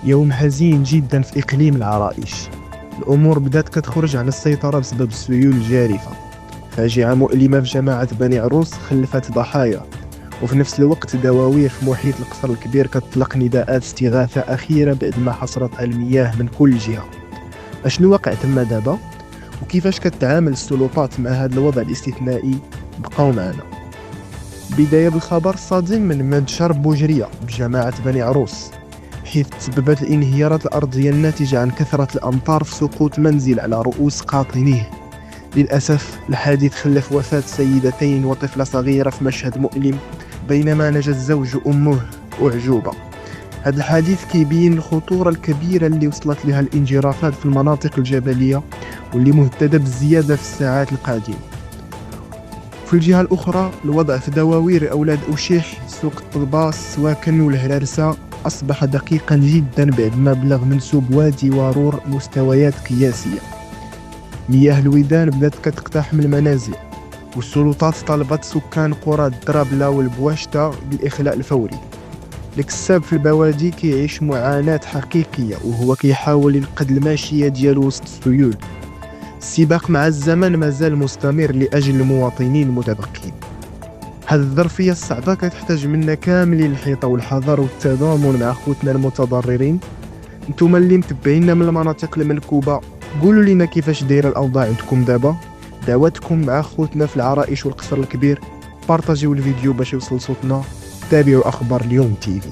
يوم حزين جدا في إقليم العرائش. الأمور بدأت كتخرج عن السيطرة بسبب السيول الجارفة. فاجعة مؤلمة في جماعة بني عروس خلفت ضحايا، وفي نفس الوقت دواوير في محيط القصر الكبير كتطلق نداءات استغاثة أخيرة بعد ما حصرتها المياه من كل جهة. أشنو واقع تما دابا، وكيفاش كتعامل السلطات مع هذا الوضع الاستثنائي؟ بقاو معنا. بداية بالخبر الصادم من منشر بوجرية بجماعة بني عروس، حيث تسببت الانهيارات الأرضية الناتجة عن كثرة الأمطار في سقوط منزل على رؤوس قاطنيه. للأسف الحادث خلف وفاة سيدتين وطفلة صغيرة في مشهد مؤلم، بينما نجا الزوج وأمه أعجوبة. هذا الحديث كيبين الخطورة الكبيرة اللي وصلت لها الانجرافات في المناطق الجبلية، واللي مهددة بالزيادة في الساعات القادمة. في الجهة الأخرى الوضع في دواوير أولاد أشيح، سوق الطلباس، سواكن والهرارسة أصبح دقيقا جدا بعد ما بلغ منسوب وادي وارور مستويات قياسية. مياه الودان بدأت كتقتحم المنازل، والسلطات طالبت سكان قرى الدرابلة والبواشتة بالإخلاء الفوري. الكساب في البوادي كيعيش معاناة حقيقية، وهو كيحاول ينقذ الماشية ديالو وسط السيول. السباق مع الزمن مازال مستمر لأجل المواطنين المتبقين. هذه الظرفية الصعبة كتحتاج منا كاملين الحيطة والحذر والتضامن مع خوتنا المتضررين. نتوما اللي متبعينا من المناطق المنكوبة، قولوا لنا كيفاش دايره الأوضاع عندكم دابا. دعواتكم مع خوتنا في العرائش والقصر الكبير. بارطاجيو الفيديو باش يوصل صوتنا. تابعوا أخبار اليوم تيفي.